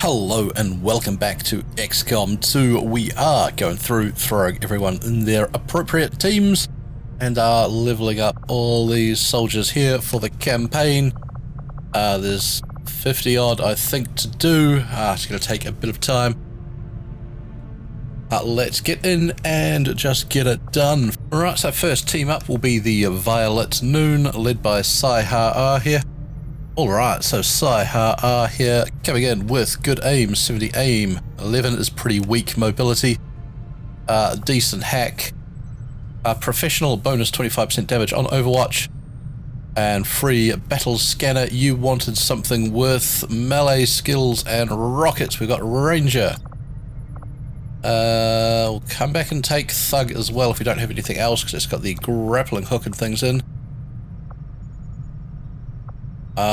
Hello and welcome back to XCOM 2. We are going through throwing everyone in their appropriate teams and are leveling up all these soldiers here for the campaign. There's 50 odd I think to do. It's going to take a bit of time. Let's get in and just get it done. Alright, so first team up will be the Violet Noon, led by Sai here. Alright, so Sai here, coming in with good aim, 70 aim, 11 is pretty weak mobility, decent hack, professional bonus 25% damage on Overwatch, and free battle scanner. You wanted something with melee skills and rockets. We've got Ranger. We'll come back and take Thug as well if we don't have anything else, because it's got the grappling hook and things in.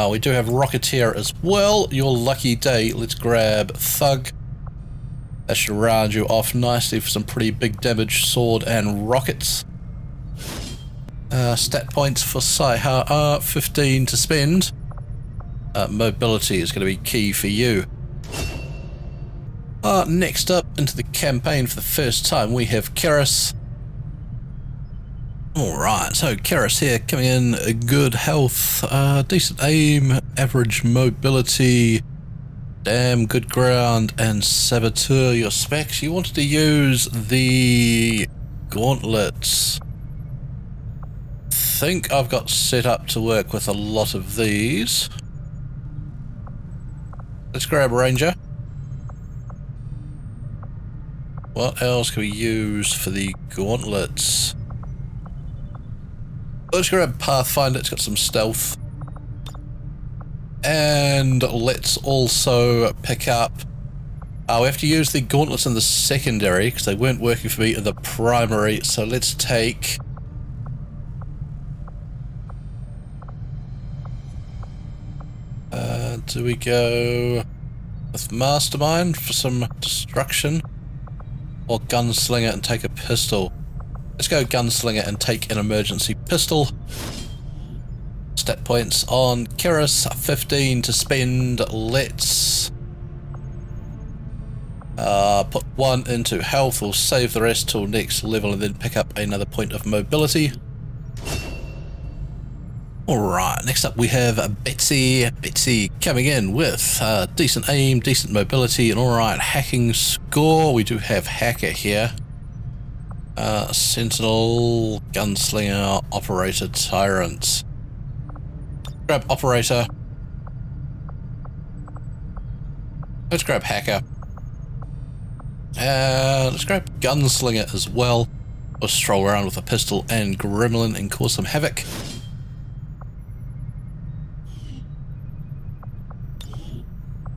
We do have Rocketeer as well. Your lucky day. Let's grab Thug. That should round you off nicely for some pretty big damage, sword and rockets. Stat points for Sai 15 to spend. Mobility is going to be key for you. Next up into the campaign for the first time we have Charis. Alright, so Charis here coming in, good health, decent aim, average mobility, damn good ground, and saboteur. Your specs, you wanted to use the gauntlets. I think I've got set up to work with a lot of these. Let's grab Ranger. What else can we use for the gauntlets? Let's grab Pathfinder, it's got some stealth. And let's also pick up... we have to use the gauntlets in the secondary, because they weren't working for me in the primary, so let's take... do we go with Mastermind for some destruction? Or Gunslinger and take a pistol? Let's go Gunslinger and take an emergency pistol. Stat points on Charis, 15 to spend. Let's put 1 into health. We'll save the rest till next level and then pick up another point of mobility. Alright, next up we have Betsy. Betsy coming in with decent aim, decent mobility, and alright hacking score. We do have Hacker here. Sentinel, Gunslinger, Operator, Tyrant. Grab Operator. Let's grab Hacker. Let's grab Gunslinger as well. We'll stroll around with a pistol and Gremlin and cause some havoc.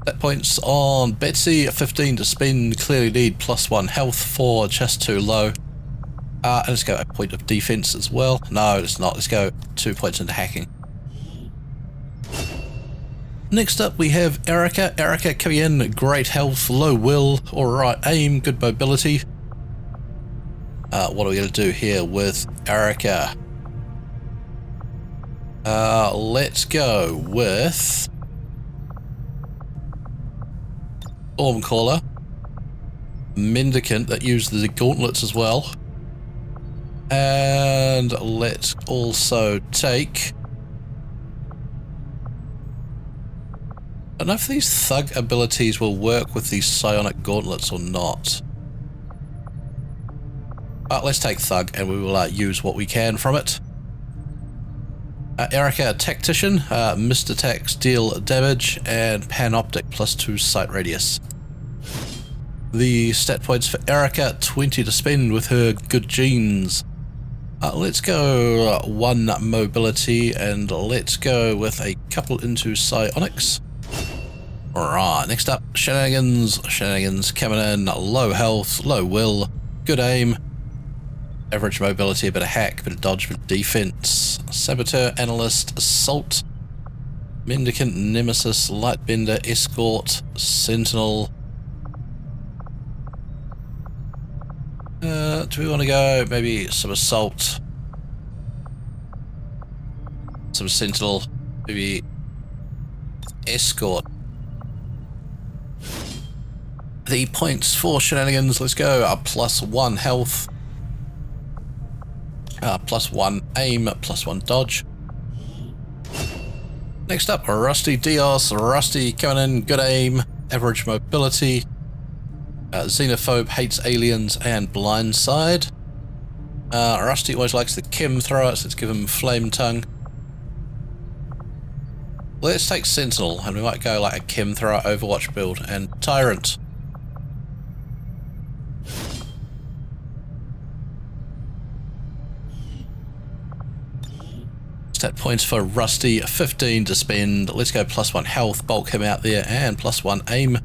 Stat points on Betsy, 15 to spend. Clearly need +1 health for just too low. And let's go a point of defense as well. No, it's not. Let's go 2 points into hacking. Next up we have Erica. Erica coming in, great health, low will, alright aim, good mobility. What are we going to do here with Erica? Let's go with Stormcaller, Mendicant that uses the gauntlets as well. And let's also take... I don't know if these Thug abilities will work with these psionic gauntlets or not. Let's take Thug and we will use what we can from it. Erica, Tactician, missed attacks deal damage, and Panoptic +2 sight radius. The stat points for Erica, 20 to spend with her good genes. Let's go 1 mobility and let's go with a couple into psionics. Alright, next up, Shenanigans. Shenanigans coming in, low health, low will, good aim, average mobility, a bit of hack, a bit of dodge, a bit of defense. Saboteur, Analyst, Assault, Mendicant, Nemesis, Lightbender, Escort, Sentinel. Do we want to go maybe some Assault, some Sentinel, maybe Escort? The points for shenanigans, let's go. +1 health, +1 aim, +1 dodge. Next up, Rusty Diaz. Rusty coming in, good aim, average mobility, xenophobe, hates aliens, and blindside. Rusty always likes the chem thrower, so let's give him flame tongue. Let's take Sentinel, and we might go like a chem thrower Overwatch build, and Tyrant. Stat points for Rusty, 15 to spend. Let's go +1 health, bulk him out there, and +1 aim.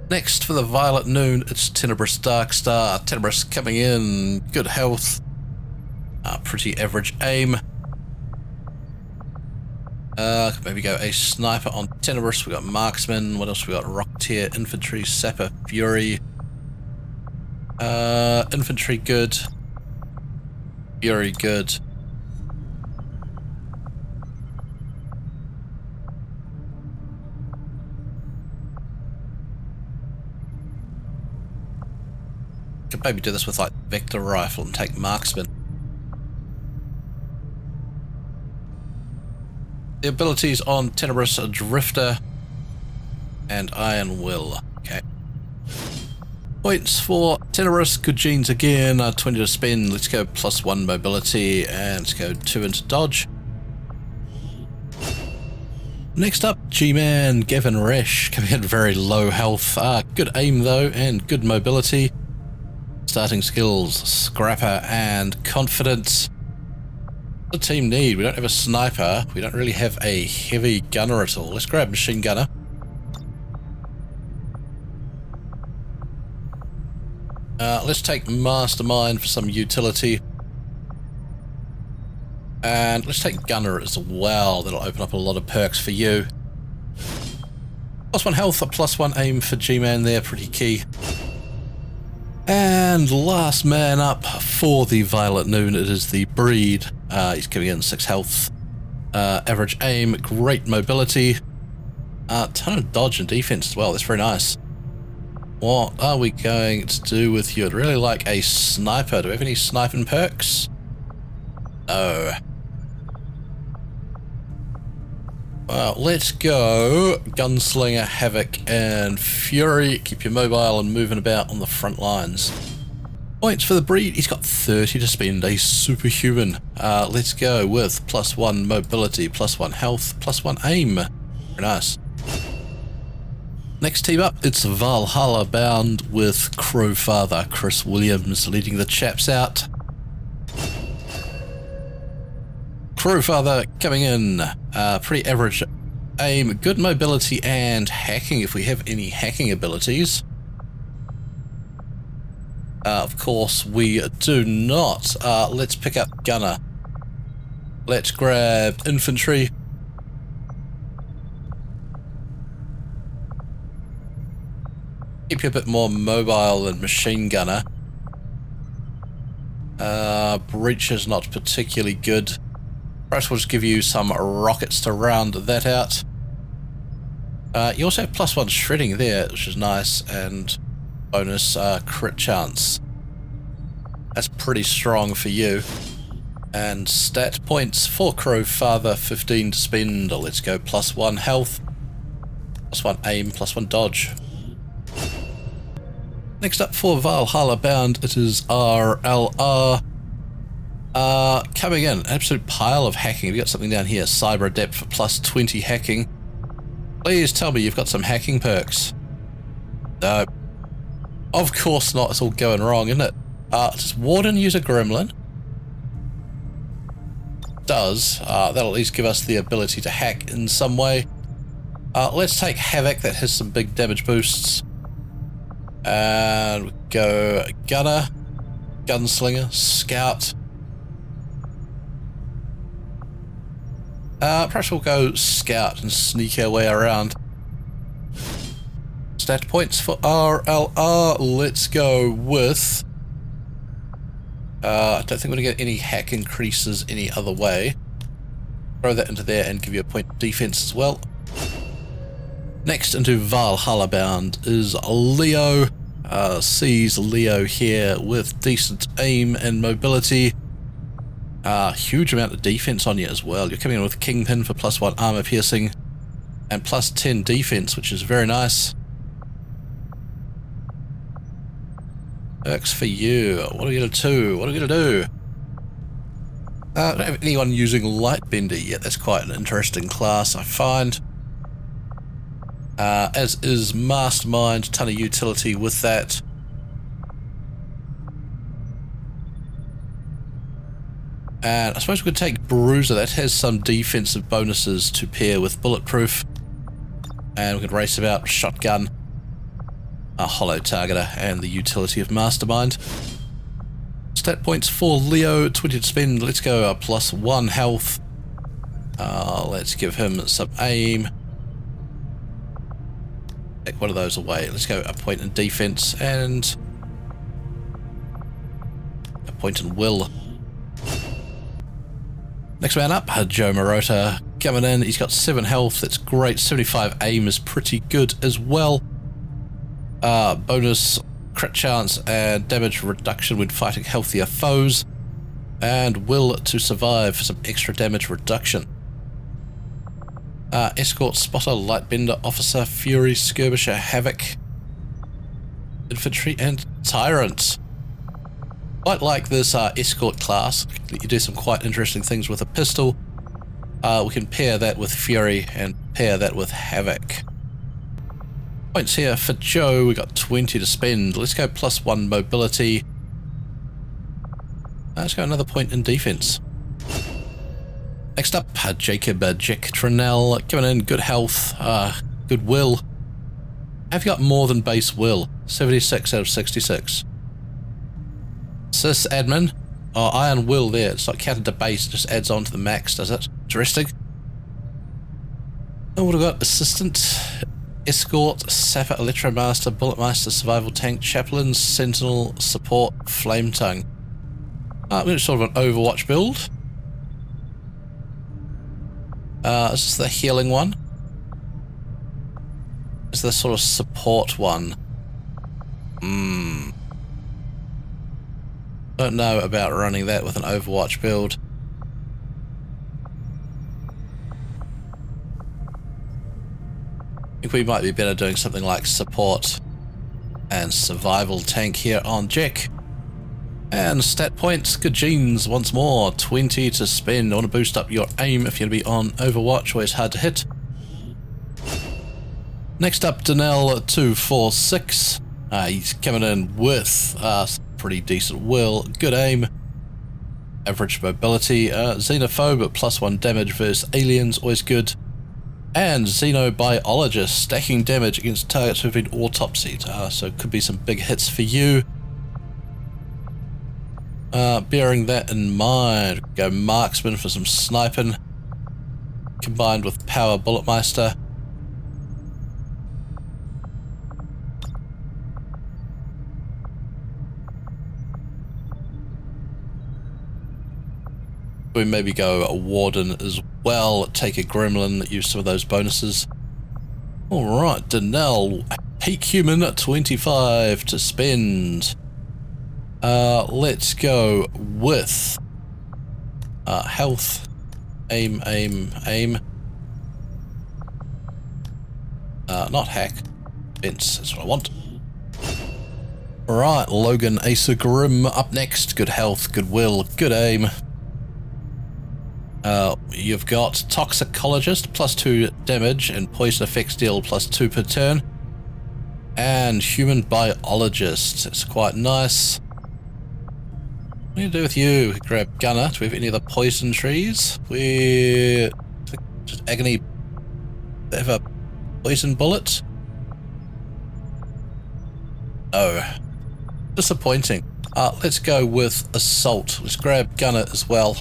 Next for the Violet Noon, it's Tenebrous Darkstar. Tenebrous coming in, good health, pretty average aim. Maybe go a sniper on Tenebrous. We got marksman. What else we got? Rocketeer, infantry, sapper, fury. Infantry good. Fury good. Could maybe do this with like vector rifle and take marksman. The abilities on Tenebrous are Drifter and Iron Will. Okay. Points for Tenebrous, good genes again, 20 to spend. Let's go +1 mobility and let's go 2 into dodge. Next up, G-Man, Gavin Resh, coming in very low health. Good aim though and good mobility. Starting skills, Scrapper and Confidence. The team need, we don't have a sniper, we don't really have a heavy gunner at all. Let's grab machine gunner. Let's take Mastermind for some utility. And let's take gunner as well, that'll open up a lot of perks for you. +1 health, a +1 aim for G-Man there, pretty key. And last man up for the Violet Noon, it is the Breed. He's coming in 6 health, average aim, great mobility, ton of dodge and defense as well. That's very nice. What are we going to do with you? I'd really like a sniper. Do we have any sniping perks? No. Well, let's go Gunslinger, Havoc, and Fury. Keep you mobile and moving about on the front lines. Points for the Breed. He's got 30 to spend. A superhuman. Let's go with +1 mobility, +1 health, +1 aim. Very nice. Next team up, it's Valhalla Bound with Crowfather, Chris Williams leading the chaps out. Crowfather coming in, pretty average aim, good mobility and hacking if we have any hacking abilities. Of course we do not. Let's pick up gunner. Let's grab infantry. Keep you a bit more mobile than machine gunner. Breach is not particularly good. Perhaps we'll just give you some rockets to round that out. You also have +1 shredding there, which is nice, and bonus crit chance. That's pretty strong for you. And stat points for Crowfather, 15 to spend. Let's go +1 health, +1 aim, +1 dodge. Next up for Valhalla Bound, it is RLR. Coming in, absolute pile of hacking. We got something down here, Cyber Adept for +20 hacking. Please tell me you've got some hacking perks. No. Of course not, it's all going wrong, isn't it? Does Warden use a Gremlin? Does. That'll at least give us the ability to hack in some way. Let's take Havoc, that has some big damage boosts. And go Gunner, Gunslinger, Scout. Perhaps we'll go Scout and sneak our way around. Stat points for RLR. Let's go with... I don't think we're going to get any hack increases any other way. Throw that into there and give you a point of defense as well. Next into Valhalla Bound is Leo. Sees Leo here with decent aim and mobility. Huge amount of defense on you as well. You're coming in with Kingpin for +1 armor piercing and +10 defense, which is very nice. Works for you. What are we going to do? What are we going to do? I don't have anyone using Lightbender yet. That's quite an interesting class, I find. As is Mastermind, ton of utility with that. And I suppose we could take Bruiser. That has some defensive bonuses to pair with Bulletproof. And we could race about Shotgun, a Hollow Targeter, and the utility of Mastermind. Stat points for Leo, 20 to spend. Let's go +1 health. Let's give him some aim. Take one of those away. Let's go a point in defense and a point in will. Next man up, Joe Marota coming in. He's got 7 health. That's great. 75 aim is pretty good as well. Bonus crit chance and damage reduction when fighting healthier foes, and will to survive for some extra damage reduction. Escort, Spotter, Lightbender, Officer, Fury, Skirmisher, Havoc, Infantry, and Tyrant. Quite like this Escort class. You do some quite interesting things with a pistol. We can pair that with Fury and pair that with Havoc. Points here for Joe. We got 20 to spend. Let's go +1 mobility. Let's go another point in defense. Next up, Jacob Jack Trinell coming in. Good health, good will. Have you got more than base will? 76 out of 66. Sys admin. Oh, iron will there. It's not counted to base. It just adds on to the max, does it? Interesting. And what have we got? Assistant. Escort, Sapper, Electromaster, Bulletmaster, Survival Tank, Chaplain, Sentinel, Support, Flame Tongue. We're sort of an Overwatch build. Is this the healing one? Is this sort of support one? Don't know about running that with an Overwatch build. I think we might be better doing something like support and survival tank here on Jack. And stat points, good genes once more, 20 to spend. I want to boost up your aim if you're going to be on Overwatch where it's hard to hit. Next up, Danelle 246. He's coming in with pretty decent will, good aim, average mobility, xenophobe at +1 damage versus aliens, always good. And Xenobiologist, stacking damage against targets who've been autopsied. So it could be some big hits for you. Bearing that in mind, go Marksman for some sniping, combined with Power Bulletmeister. We maybe go a Warden as well, take a Gremlin, use some of those bonuses. Alright, Danelle, Peak Human, 25 to spend. Let's go with health, aim. Not hack, fence, that's what I want. Alright, Logan Asa Grim up next, good health, good will, good aim. You've got Toxicologist, +2 damage, and Poison Effects deal +2 per turn. And Human Biologist, it's quite nice. What do you do with you? Grab Gunner. Do we have any other poison trees? Just Agony. They have a poison bullet? Oh. Disappointing. Let's go with Assault. Let's grab Gunner as well.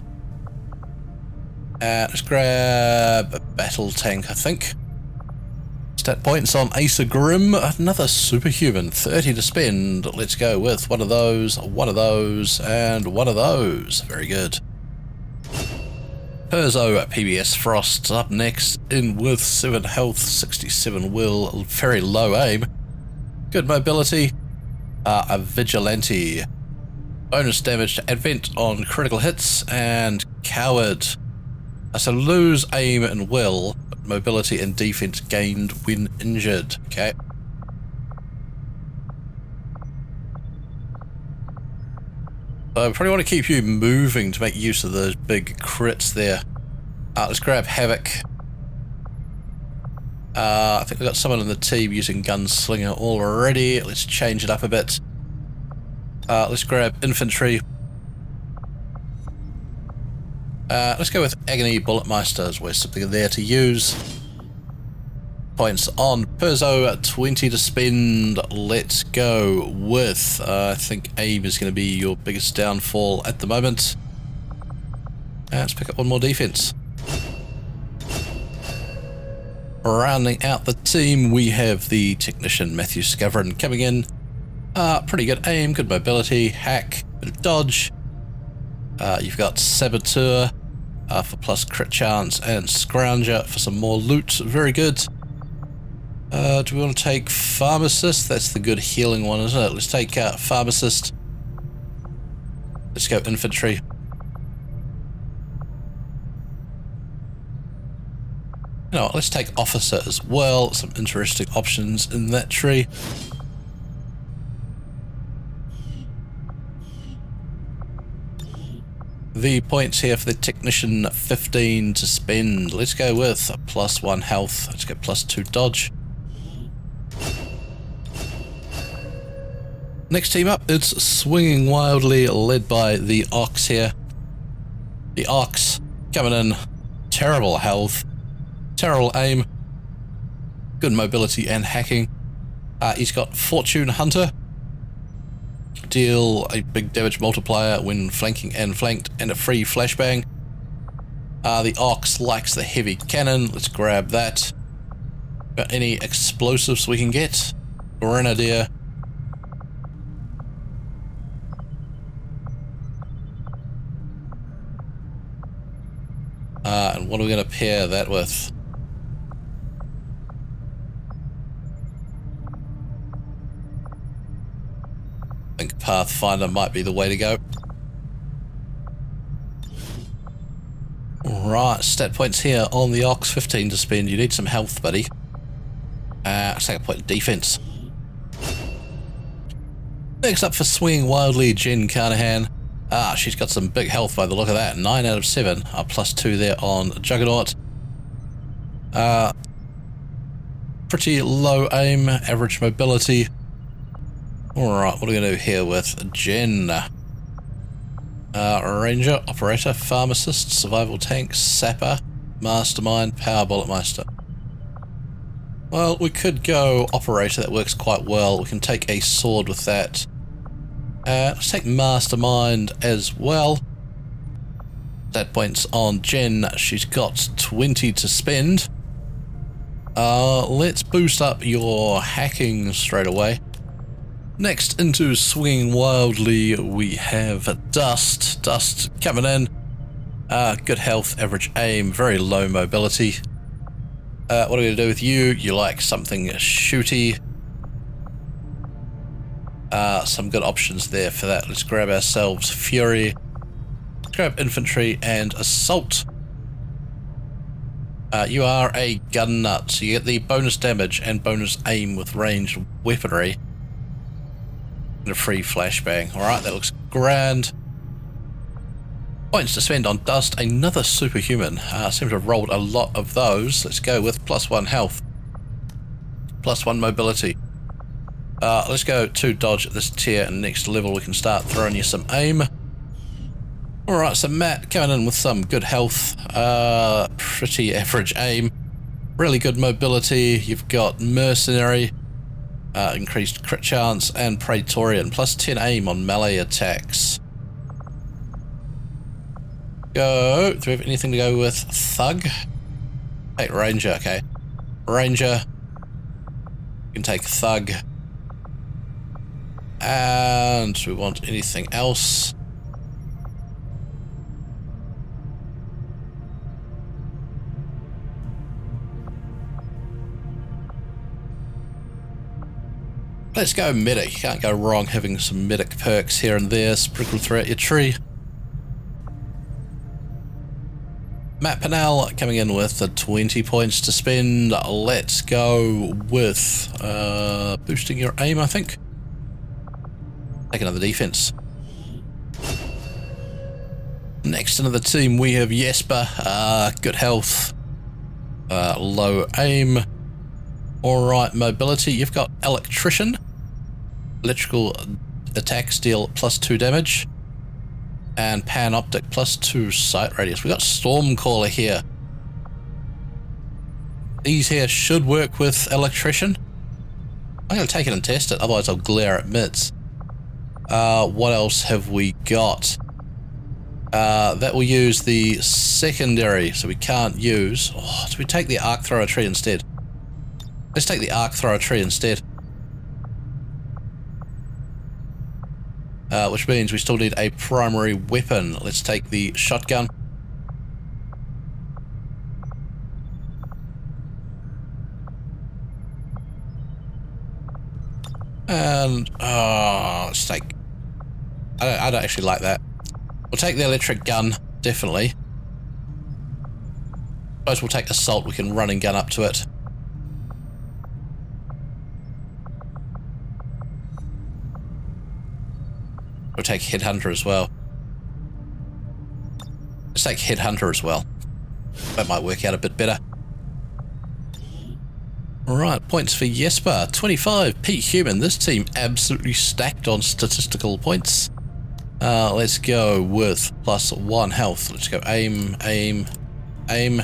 Let's grab a Battle Tank, I think. Stat points on Asa Grim. Another Superhuman, 30 to spend. Let's go with one of those, and one of those. Very good. Perzo at PBS Frost up next in with 7 health, 67 will, very low aim, good mobility, a vigilante, bonus damage to Advent on critical hits, and coward. So lose aim and will, but mobility and defense gained when injured. Okay. So I probably want to keep you moving to make use of those big crits there. Let's grab Havoc. I think we've got someone in the team using Gunslinger already. Let's change it up a bit. Let's grab Infantry. Let's go with Agony Bulletmeister as we're something there to use. Points on Perzo, 20 to spend. Let's go with, I think aim is going to be your biggest downfall at the moment. Let's pick up one more defense. Rounding out the team, we have the technician Matthew Scavron coming in. Pretty good aim, good mobility, hack, bit of dodge. You've got Saboteur for plus crit chance, and Scrounger for some more loot. Very good. Do we want to take Pharmacist? That's the good healing one, isn't it? Let's take Pharmacist. Let's go Infantry. You know what, let's take Officer as well. Some interesting options in that tree. The points here for the Technician, 15 to spend. Let's go with a +1 health. Let's get +2 dodge. Next team up, it's Swinging Wildly, led by the Ox here. The Ox coming in, terrible health, terrible aim, good mobility and hacking. He's got Fortune Hunter, deal a big damage multiplier when flanking and flanked, and a free flashbang. The Ox likes the heavy cannon, let's grab that. Got any explosives we can get? Grenadier. And what are we going to pair that with? I think Pathfinder might be the way to go. Right, stat points here on the Ox, 15 to spend. You need some health, buddy. Let's take a point of defense. Next up for Swinging Wildly, Jen Carnahan. She's got some big health by the look of that. 9 out of 7. +2 there on Juggernaut. Pretty low aim, average mobility. Alright, what are we going to do here with Jen? Ranger, Operator, Pharmacist, Survival Tank, Sapper, Mastermind, Power Bulletmeister. Well, we could go Operator, that works quite well. We can take a sword with that. Let's take Mastermind as well. That points on Jen. She's got 20 to spend. Let's boost up your hacking straight away. Next, into Swinging Wildly, we have Dust. Dust coming in. Good health, average aim, very low mobility. What are we going to do with you? You like something shooty. Some good options there for that. Let's grab ourselves Fury. Let's grab Infantry and Assault. You are a gun nut, so you get the bonus damage and bonus aim with ranged weaponry. And a free flashbang. Alright, that looks grand. Points to spend on Dust, another superhuman. Seem to have rolled a lot of those. Let's go with +1 health. +1 mobility. Let's go 2 dodge at this tier, and next level we can start throwing you some aim. Alright, so Matt coming in with some good health, pretty average aim, really good mobility. You've got Mercenary, increased crit chance, and Praetorian, +10 aim on melee attacks. Go, do we have anything to go with? Thug? Hey, Ranger, okay. Ranger, you can take Thug. And do we want anything else? Let's go medic. You can't go wrong having some medic perks here and there sprinkled throughout your tree. Matt Pennell coming in with the 20 points to spend. Let's go with boosting your aim, I think. Take another defense. Next into the team we have Jasper. Good health. Low aim. Alright, mobility. You've got electrician. Electrical attacks deal +2 damage. And panoptic +2 sight radius. We got Stormcaller here. These here should work with electrician. I'm going to take it and test it, otherwise I'll glare at mitts. What else have we got? That will use the secondary, so we can't use... Oh, do we take the arc thrower tree instead? Let's take the arc thrower tree instead. Which means we still need a primary weapon. Let's take the shotgun. And let's take... I don't actually like that. We'll take the electric gun, definitely. Suppose we'll take assault. We can run and gun up to it. We'll take Headhunter as well. Let's take Headhunter as well. That might work out a bit better. Alright, points for Jasper. 25, Pete Human. This team absolutely stacked on statistical points. Let's go with +1 health. Let's go aim, aim, aim.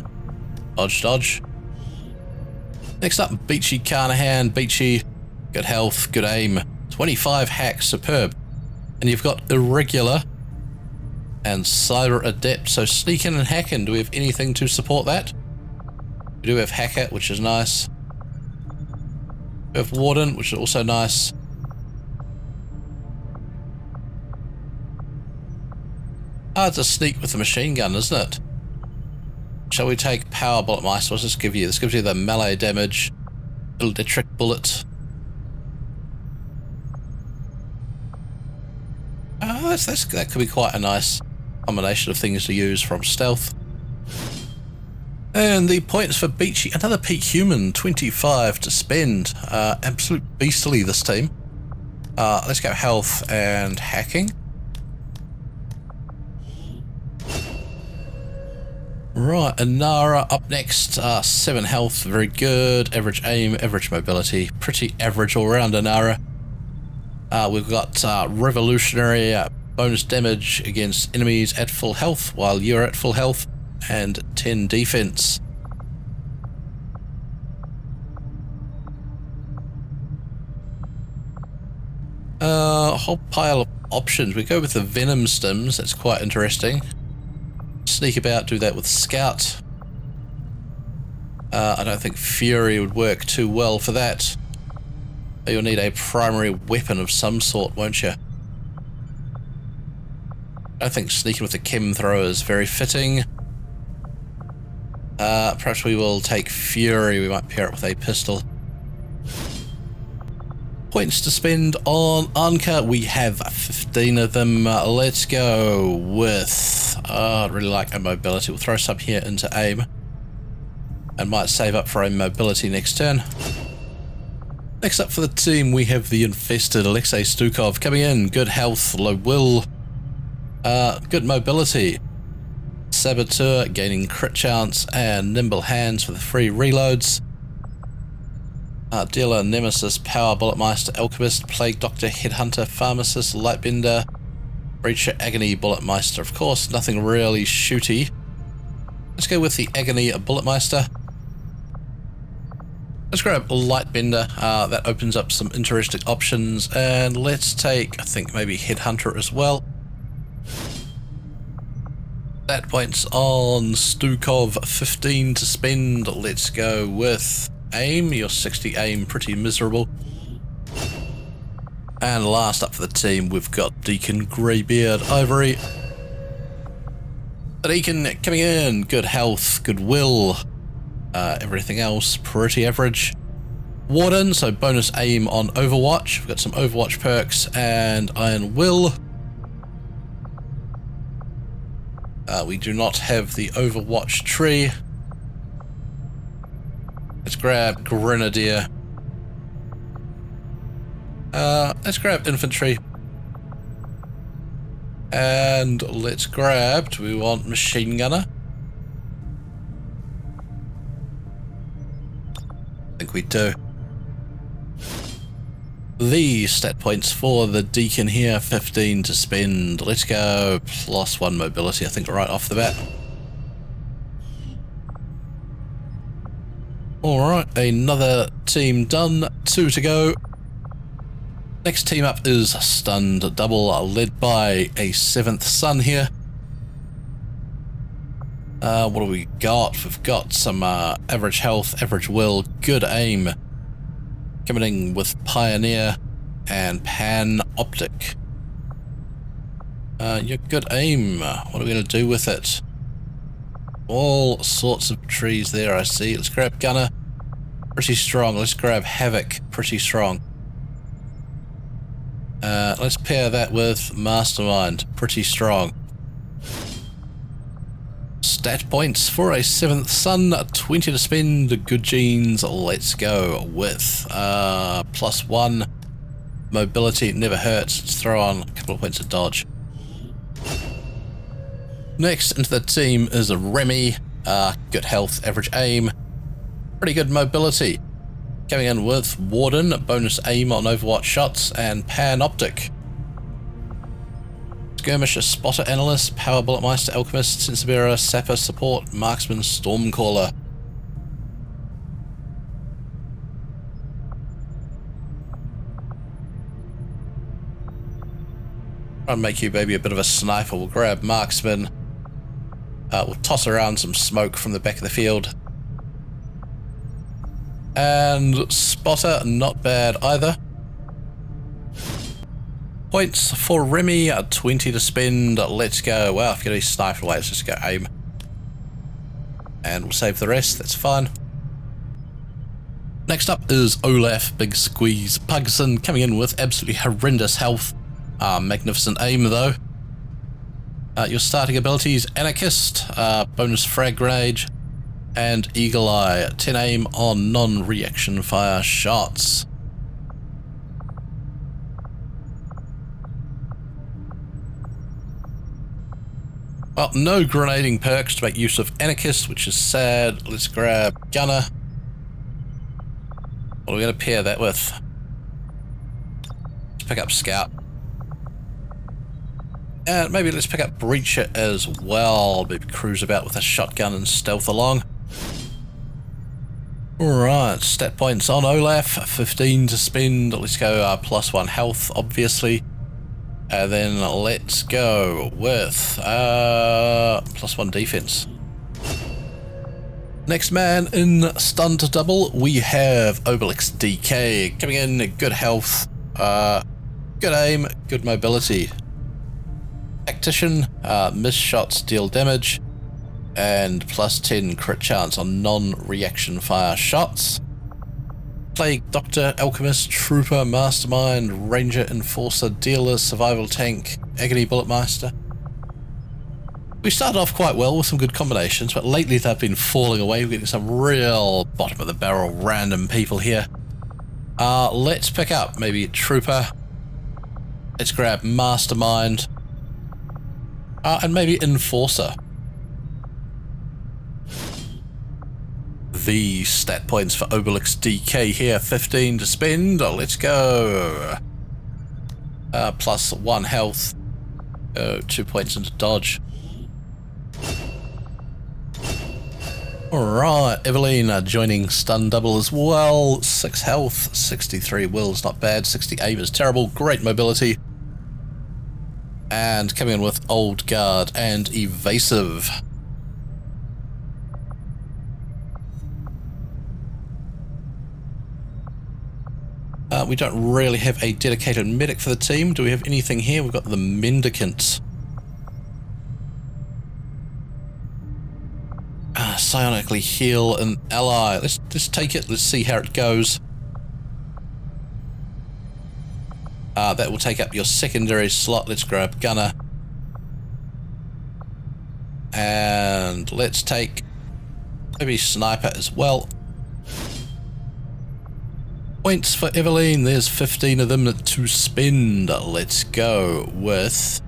Dodge, dodge. Next up, Beachy Carnahan. Beachy, good health, good aim. 25 hack, superb. And you've got Irregular and Cyber Adept. So sneaking and hacking, do we have anything to support that? We do have Hacker, which is nice. We have Warden, which is also nice. Hard to sneak with the machine gun, isn't it? Shall we take Power Bullet Mice? What's this give you? This gives you the melee damage, electric bullet. That could be quite a nice combination of things to use from stealth. And the points for Beachy, another Pete Human, 25 to spend. Absolute beastly, this team. Let's go health and hacking. Right, Anara up next. 7 health, very good. Average aim, average mobility. Pretty average all round, Anara. We've got Revolutionary, bonus damage against enemies at full health while you're at full health, and 10 defense. A whole pile of options. We go with the Venom Stims, that's quite interesting. Sneak about, do that with Scout. I don't think Fury would work too well for that. You'll need a primary weapon of some sort, won't you? I don't think sneaking with the Chem Thrower is very fitting. Perhaps we will take Fury. We might pair it with a pistol. Points to spend on Anka. We have 15 of them. Let's go with... I'd really like a mobility. We'll throw some here into aim. And might save up for a mobility next turn. Next up for the team, we have the Infested Alexei Stukov coming in. Good health, low will, good mobility. Saboteur, gaining crit chance, and nimble hands for the free reloads. Dealer, Nemesis, Power, Bullet Meister, Alchemist, Plague Doctor, Headhunter, Pharmacist, Lightbender, Breacher, Agony, Bullet Meister. Of course, nothing really shooty. Let's go with the Agony Bullet Meister. Let's grab Lightbender, that opens up some interesting options, and let's take, I think, maybe Headhunter as well. That points on Stukov, 15 to spend. Let's go with aim, your 60 aim, pretty miserable. And last up for the team, we've got Deacon Greybeard Ivory. The Deacon coming in, good health, good will. Everything else pretty average. Warden, so bonus aim on Overwatch. We've got some Overwatch perks and Iron Will. We do not have the Overwatch tree. Let's grab Grenadier. Let's grab Infantry. And let's grab, do we want Machine Gunner? I think we do. The stat points for the Deacon here, 15 to spend. Let's go, +1 mobility, I think, right off the bat. Alright, another team done, 2 to go. Next team up is Stunned Double, led by a 7th Son here. What do we got? We've got some average health, average will, good aim. Coming in with Pioneer and Panoptic. Your good aim. What are we going to do with it? All sorts of trees there, I see. Let's grab Gunner. Pretty strong. Let's grab Havoc. Pretty strong. Let's pair that with Mastermind. Pretty strong. Stat points for a 7th Son, 20 to spend, good genes, let's go with +1 mobility, never hurts, let's throw on a couple of points of dodge. Next into the team is a Remy, good health, average aim, pretty good mobility. Coming in with Warden, bonus aim on Overwatch shots, and Panoptic. Skirmisher, Spotter, Analyst, Power Bulletmeister, Alchemist, Sensibearer, Sapper, Support, Marksman, Stormcaller. Try and make you maybe a bit of a sniper. We'll grab Marksman. We'll toss around some smoke from the back of the field. And Spotter, not bad either. Points for Remy, 20 to spend, let's go. Well, if you get any sniper away, let's just go aim. And we'll save the rest, that's fine. Next up is Olaf, Big Squeeze Pugson, coming in with absolutely horrendous health. Magnificent aim though. Your starting abilities, Anarchist, bonus frag grenade, and Eagle Eye, 10 aim on non-reaction fire shots. Well, no grenading perks to make use of Anarchist, which is sad. Let's grab Gunner. What are we going to pair that with? Let's pick up Scout. And maybe let's pick up Breacher as well. Maybe cruise about with a shotgun and stealth along. Alright, stat points on Olaf, 15 to spend. Let's go +1 health, obviously. And then let's go with +1 defense. Next man in Stunned Double, we have Obelix DK. Coming in, good health, good aim, good mobility. Tactician, miss shots deal damage, and +10 crit chance on non-reaction fire shots. Plague Doctor, Alchemist, Trooper, Mastermind, Ranger, Enforcer, Dealer, Survival Tank, Agony Bulletmeister. We started off quite well with some good combinations, but lately they've been falling away. We're getting some real bottom of the barrel random people here. Let's pick up maybe Trooper. Let's grab Mastermind. And maybe Enforcer. The stat points for Obelix DK here, 15 to spend, let's go. +1 health, 2 points into dodge. Alright, Evelyn joining Stun Double as well, 6 health, 63 will's not bad, 60 aim is terrible, great mobility. And coming in with Old Guard and Evasive. We don't really have a dedicated medic for the team. Do we have anything here? We've got the Mendicant. Psionically heal an ally. Let's take it. Let's see how it goes. That will take up your secondary slot. Let's grab gunner. And let's take maybe sniper as well. Points for Eveline. There's 15 of them to spend. Let's go with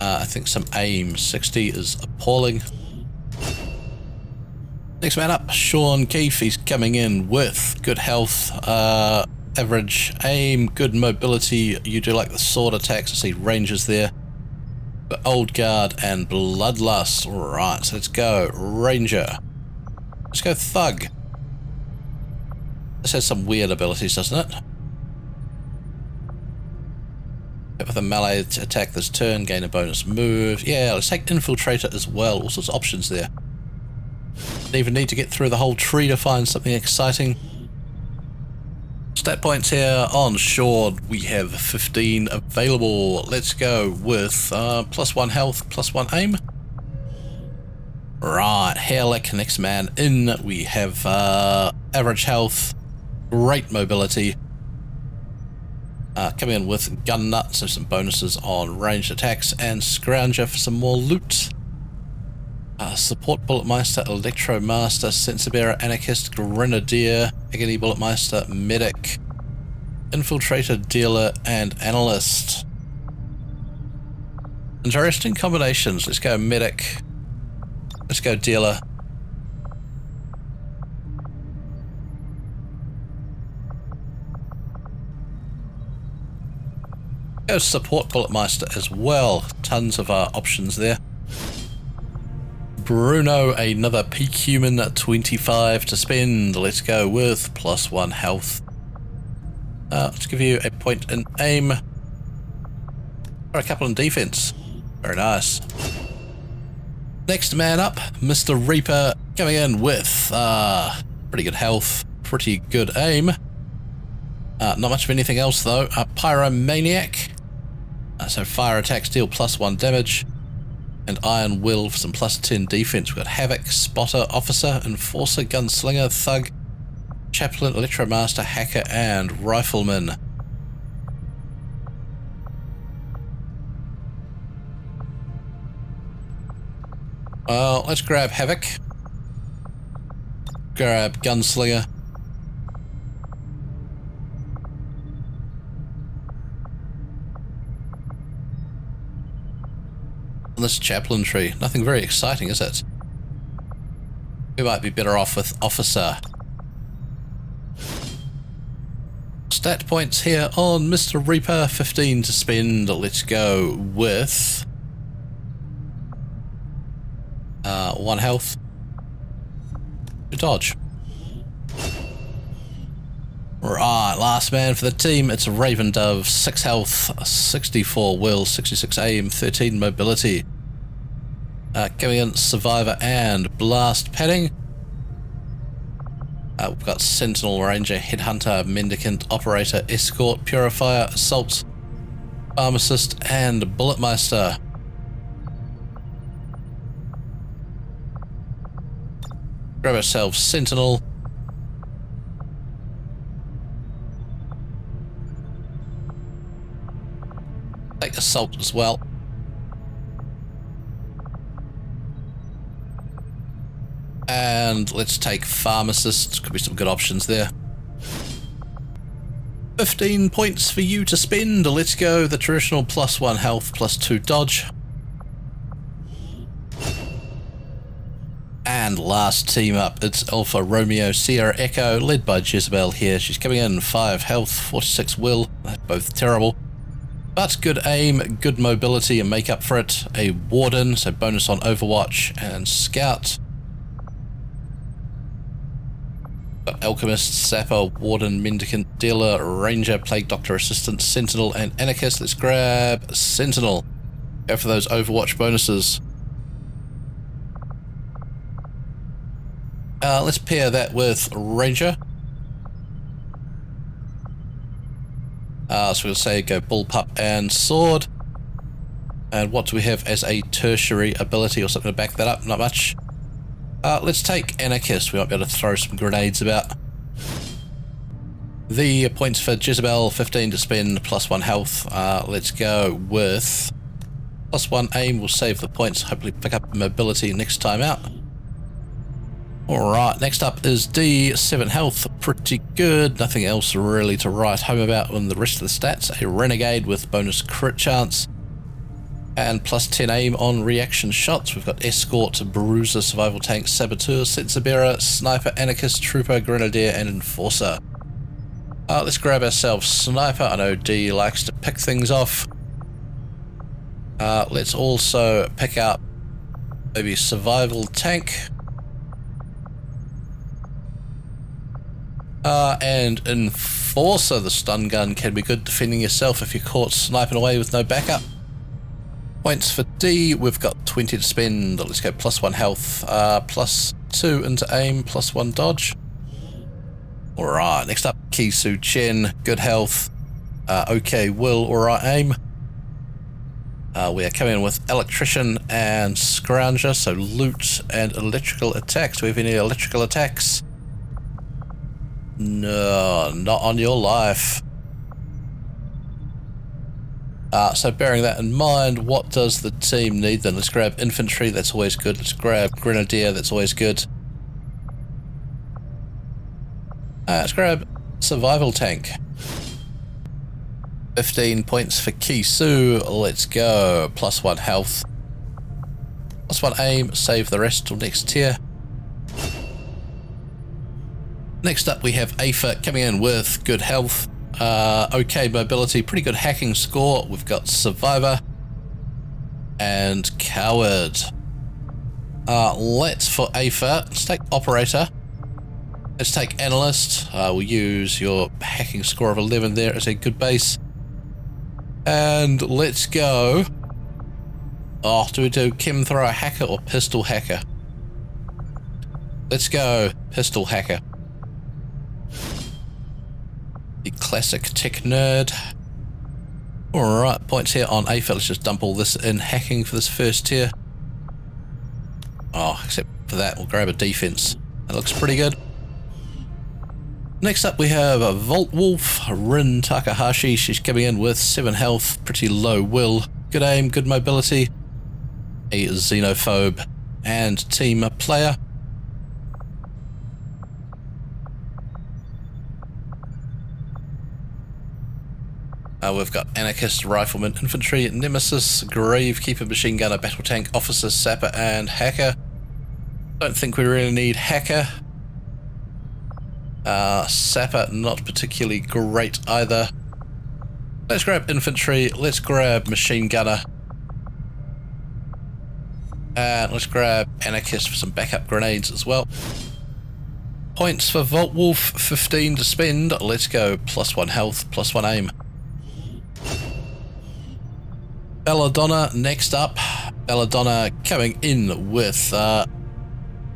I think some aim. 60 is appalling. Next man up, Sean Keefe. He's coming in with good health, average aim, good mobility. You do like the sword attacks. I see rangers there. The Old Guard and Bloodlust. Alright, so let's go Ranger. Let's go Thug. This has some weird abilities, doesn't it? With a melee attack this turn, gain a bonus move. Yeah, let's take Infiltrator as well. All sorts of options there. Don't even need to get through the whole tree to find something exciting. Stat points here on Shord. We have 15 available. Let's go with +1 health, +1 aim. Right, Hairlick, next man in. We have average health, great mobility. Coming in with Gun Nut, so some bonuses on ranged attacks, and Scrounger for some more loot. Support Bulletmeister, Electromaster, Sensor Bearer, Anarchist, Grenadier, Agony Bulletmeister, Medic, Infiltrator, Dealer, and Analyst. Interesting combinations. Let's go Medic. Let's go Dealer. Go Support Bulletmeister as well. Tons of options there. Bruno, another peak human, 25 to spend. Let's go with +1 health. Let's give you a point in aim. Or a couple in defense. Very nice. Next man up, Mr. Reaper, coming in with pretty good health, pretty good aim. Not much of anything else though. Pyromaniac. So fire attacks deal +1 damage. And Iron Will for some +10 defense. We've got Havoc, Spotter, Officer, Enforcer, Gunslinger, Thug, Chaplain, Electromaster, Hacker, and Rifleman. Well, let's grab Havoc. Grab Gunslinger. This chaplain tree. Nothing very exciting, is it? We might be better off with Officer. Stat points here on Mr. Reaper, 15 to spend. Let's go with 1 health. Dodge. Right, last man for the team. It's Raven Dove, 6 health, 64 will, 66 aim, 13 mobility. Coming in, Survivor and Blast padding. We've got Sentinel, Ranger, Headhunter, Mendicant, Operator, Escort, Purifier, Assault, Pharmacist, and Bulletmeister. Grab ourselves Sentinel. Take Assault as well. And let's take Pharmacist. Could be some good options there. 15 points for you to spend. Let's go the traditional +1 health, +2 dodge. And last team up, it's Alpha Romeo Sierra Echo, led by Jezebel here. She's coming in 5 health, 46 will. They're both terrible. But good aim, good mobility, and make up for it. A Warden, so bonus on Overwatch and Scout. Got Alchemist, Sapper, Warden, Mendicant, Dealer, Ranger, Plague Doctor, Assistant, Sentinel, and Anarchist. Let's grab Sentinel. Go for those Overwatch bonuses. Let's pair that with Ranger. So we'll say go Bullpup and Sword. And what do we have as a tertiary ability or something to back that up? Not much. Let's take Anarchist. We might be able to throw some grenades about. The points for Jezebel, 15 to spend, +1 health. Let's go with +1 aim. We'll save the points, hopefully pick up mobility next time out. Alright, next up is D, 7 health, pretty good. Nothing else really to write home about on the rest of the stats. A Renegade with bonus crit chance. And +10 aim on reaction shots. We've got Escort, Bruiser, Survival Tank, Saboteur, Sensor Bearer, Sniper, Anarchist, Trooper, Grenadier, and Enforcer. Let's grab ourselves Sniper. I know D likes to pick things off. Let's also pick up maybe Survival Tank. And Enforcer, the stun gun, can be good defending yourself if you're caught sniping away with no backup. Points for D, we've got 20 to spend. Let's go +1 health, +2 into aim, +1 dodge. Alright, next up, Kisu Chen, good health, okay will, alright aim. We are coming in with Electrician and Scrounger, so loot and electrical attacks. Do we have any electrical attacks? No, not on your life. So bearing that in mind, what does the team need then? Let's grab Infantry, that's always good. Let's grab Grenadier, that's always good. Let's grab Survival Tank. 15 points for Kisu, let's go. +1 health. +1 aim, save the rest till next tier. Next up we have Afa coming in with good health, okay mobility, pretty good hacking score. We've got Survivor and Coward. Let's for Afa, let's take Operator. Let's take Analyst. We'll use your hacking score of 11 there as a good base. And let's go. Oh, do we do Chem Thrower Hacker or Pistol Hacker? Let's go Pistol Hacker. The classic tech nerd. Alright, points here on Afa. Let's just dump all this in hacking for this first tier. Oh, except for that, we'll grab a defense. That looks pretty good. Next up we have a Volt Wolf, Rin Takahashi. She's coming in with 7 health, pretty low will, good aim, good mobility, a Xenophobe and team player. We've got Anarchist, Rifleman, Infantry, Nemesis, Gravekeeper, Machine Gunner, Battle Tank, Officer, Sapper and Hacker. Don't think we really need Hacker. Sapper, not particularly great either. Let's grab Infantry, let's grab Machine Gunner. And let's grab Anarchist for some backup grenades as well. Points for Volt Wolf, 15 to spend. Let's go +1 health, +1 aim. Belladonna next up. Belladonna coming in with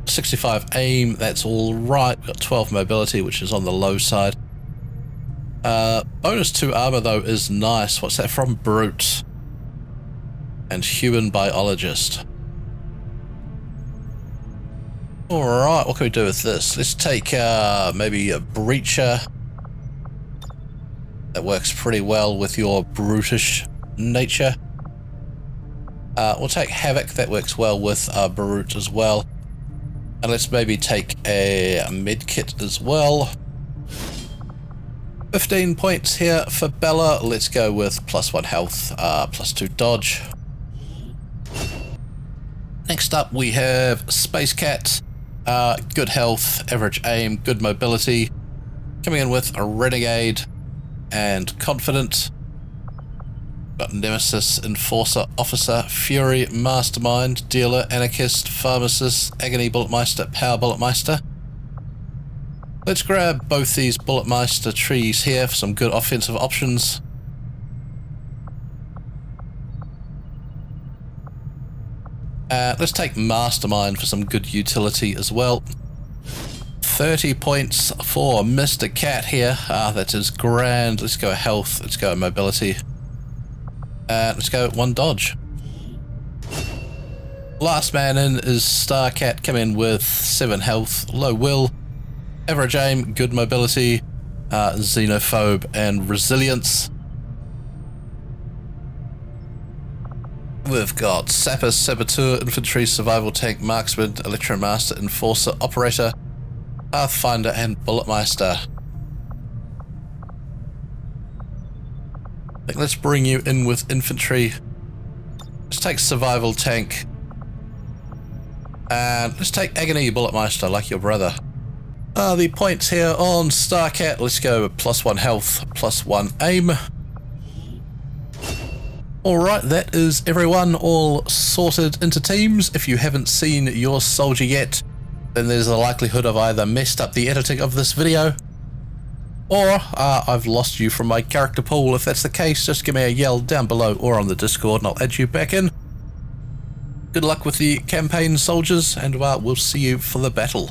65 aim, that's all right. Got 12 mobility, which is on the low side. Bonus 2 armor though is nice. What's that from? Brute and Human Biologist. Alright, what can we do with this? Let's take maybe a Breacher. That works pretty well with your brutish nature. We'll take Havoc, that works well with Brute as well. And let's maybe take a medkit as well. 15 points here for Bella. Let's go with +1 health, +2 dodge. Next up we have Space Cat. Good health, average aim, good mobility. Coming in with a Renegade and Confident. Got Nemesis, Enforcer, Officer, Fury, Mastermind, Dealer, Anarchist, Pharmacist, Agony Bulletmeister, Power Bulletmeister. Let's grab both these Bulletmeister trees here for some good offensive options. Let's take Mastermind for some good utility as well. 30 points for Mr. Cat here. That is grand. Let's go health, let's go mobility. Let's go 1 dodge. Last man in is Starcat, come in with 7 health, low will, average aim, good mobility, xenophobe, and resilience. We've got sapper, saboteur, infantry, survival tank, marksman, electromaster, enforcer, operator, pathfinder, and bulletmeister. I think let's bring you in with infantry. Let's take survival tank. And let's take agony bulletmeister like your brother. The points here on Starcat, let's go +1 health, +1 aim. Alright, that is everyone all sorted into teams. If you haven't seen your soldier yet, then there's a likelihood I've either messed up the editing of this video, or I've lost you from my character pool. If that's the case, just give me a yell down below or on the Discord and I'll add you back in. Good luck with the campaign, soldiers, and we'll see you for the battle.